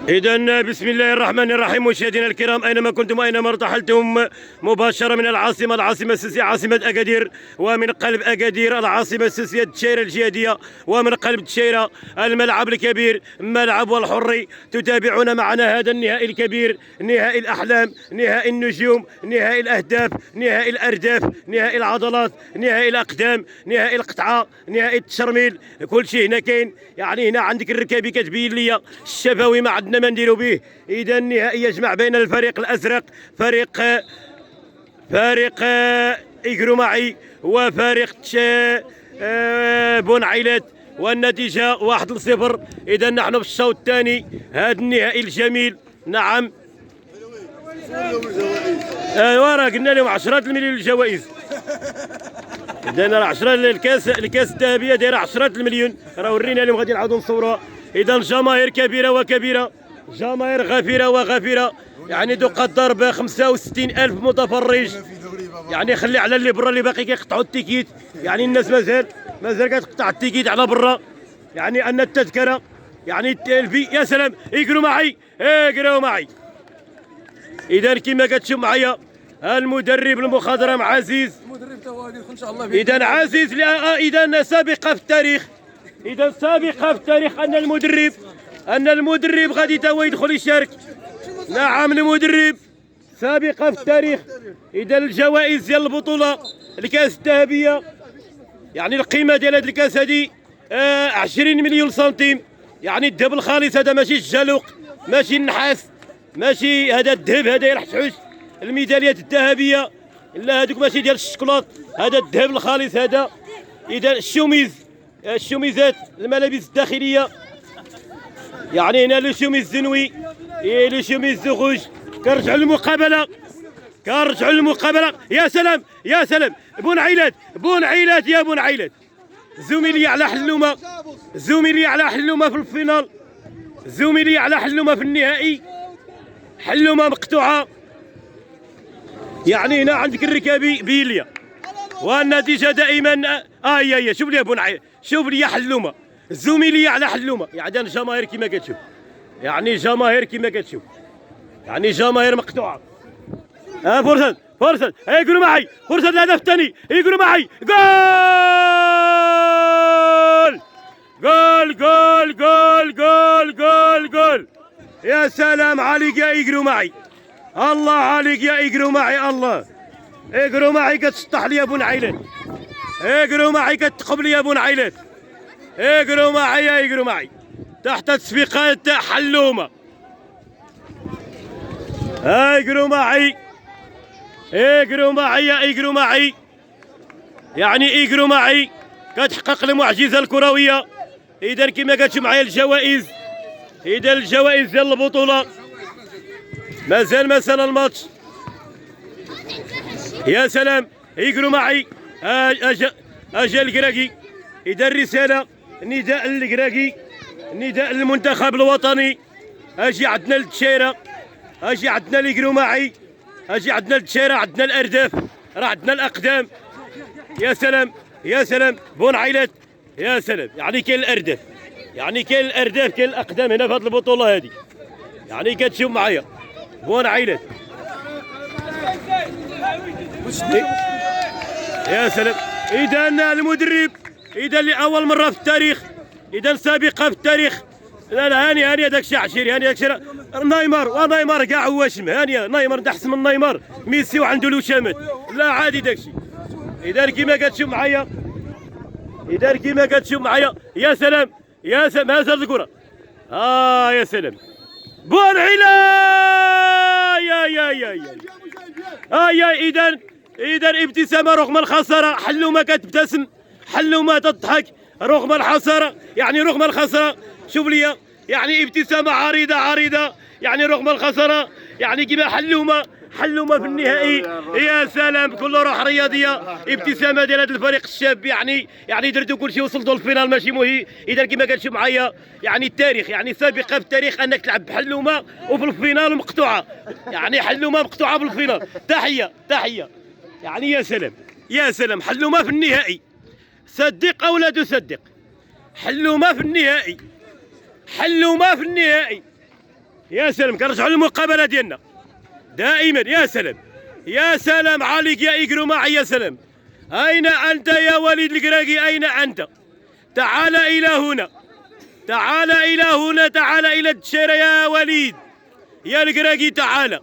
إذن بسم الله الرحمن الرحيم. مشاهدينا الكرام أينما كنتم أينما ارتحلتم، مباشرة من العاصمة السياسية عاصمة أكادير، ومن قلب أكادير العاصمة السياسية الدشيرة الجهادية، ومن قلب الدشيرة الملعب الكبير ملعب والحري. تتابعون معنا هذا النهائي الكبير، نهائي الأحلام، نهائي النجوم، نهائي الأهداف، نهائي الأرداف، نهائي العضلات، نهائي الأقدام، نهائي القطعة، نهائي التشرميل. كل شيء هنا كاين. يعني هنا عندك الركابي كتبين لي الشفوي ما عندنا ما نديرو به. اذا النهائي يجمع بين الفريق الازرق، فريق إيكروماعي، وفريق بون عيلات، والنتيجه 1-0. اذا نحن في الشوط الثاني هذا النهائي الجميل. نعم ايوا راه قلنا لهم 10 المليون الجوائز. اذا راه 10 الكاس الذهبيه دايره 10 المليون، راه ورينا لهم غادي نعاودوا نصوروها. اذا جماهير كبيره وكبيره، جماهير غفيره وغفيره، يعني تقدر ب 65,000 متفرج. يعني خلي على اللي برا اللي باقي كيقطعوا التيكيت، يعني الناس مازال كتقطع التيكيت على برا. يعني ان التذكره يعني يا سلام يقروا معي. اذا كما كتشوف معايا المدرب المخضرم عزيز، المدرب تا هو ان شاء الله. اذا عزيز اذا سابقه في التاريخ، ان المدرب غادي تا هو يدخل يشارك. نعم المدرب سابقه في التاريخ. اذا الجوائز ديال البطوله الكاس الذهبيه، يعني القيمه ديال هذه الكاس هذه 20 مليون سنتيم. يعني الذهب الخالص هذا، ماشي الجلوق، ماشي النحاس، ماشي هذا الذهب، هذا يرحشوش. الميداليات الذهبيه لا هذوك ماشي ديال الشكلاط، هذا الذهب الخالص هذا. اذا الشوميزات، الملابس الداخليه، يعني هنا لو شوميز زنوي، لو شوميز روج. كنرجعوا للمقابله. يا سلام بون عيلات يا بون عيلات. زميلي على حلومه في الفينال، زميلي على حلومه في النهائي، حلومه مقطوعه. يعني هنا عندك الركابي بيليا، والنتيجه دائما يا شوف لي بون عيلات، شوف لي حلومه، زميلي على حلومه. يعني الجماهير كما كتشوف، يعني جماهير مقطوعه. فرصه يقولوا معي، فرصه الهدف الثاني، يقولوا معي جول. يا سلام عليك يا يقولوا معي، الله عليك يا يقولوا معي، الله. يقولوا معي كتشطح لي يا بون عيلات، يقولوا معي كتقبل يا بون عيلات، يقولوا معي تحت تصفيقات حلومه. يقولوا معي يعني يقولوا معي كتحقق المعجزه الكرويه. اذا كما كتشوف معايا الجوائز، الجوائز ديال البطوله مازال الماتش. يا سلام يقولوا معي اجا الكراكي. اذا الرساله نداء للكراكي، نداء للمنتخب الوطني. اجي عندنا للدشيره، اجي عندنا اللي يقولوا معي، اجي عندنا الدشيره، عندنا الارداف، راه عندنا الاقدام. يا سلام بون عيلات. يا سلام يعني كاين الارداف، كاين الاقدام هنا في هذه البطوله هذه. يعني كتشوف معايا بون عيلات. يا سلام. اذا المدرب، لاول مره في التاريخ، سابقه في التاريخ. لا هاني هذاك الشيء عشيري، هاني داك الشيء. ونيمار كاع هو واشم، هاني نيمار احسن من نيمار، ميسي وعنده الوشامات، لا عادي داك الشيء. اذا كما كتشوف معايا، يا سلام هذا الكره. يا سلام بون عيلا. اذا ابتسامه رغم الخساره، حلومه كتبتسم، حلومه تضحك رغم الخساره، يعني رغم الخساره. شوف لي يعني ابتسامه عريضه، يعني رغم الخساره، يعني كما حلومه في النهائي. يا سلام كل روح رياضيه، ابتسامه ديال هذا الفريق الشاب. يعني درتوا كل شيء، وصلتوا للفينال ماشي مهي. اذا كما كتشوف معايا يعني التاريخ، يعني سابقه في التاريخ انك تلعب بحلومه وفي الفينال مقطوعه، يعني حلومه مقطوعه في الفينال. تحيه يعني. يا سلام حلومه في النهائي، صدق او لا تصدق، حلومه في النهائي. حلوا ما في النهائي. يا سلام، كنرجعوا للمقابله ديالنا دائما. يا سلام يا سلام عليك يا إكرو معي. يا سلام، أين أنت يا وليد الكراكي؟ أين أنت؟ تعال إلى هنا، تعال إلى هنا، تعال إلى الدشيرة يا وليد يا الكراكي، تعال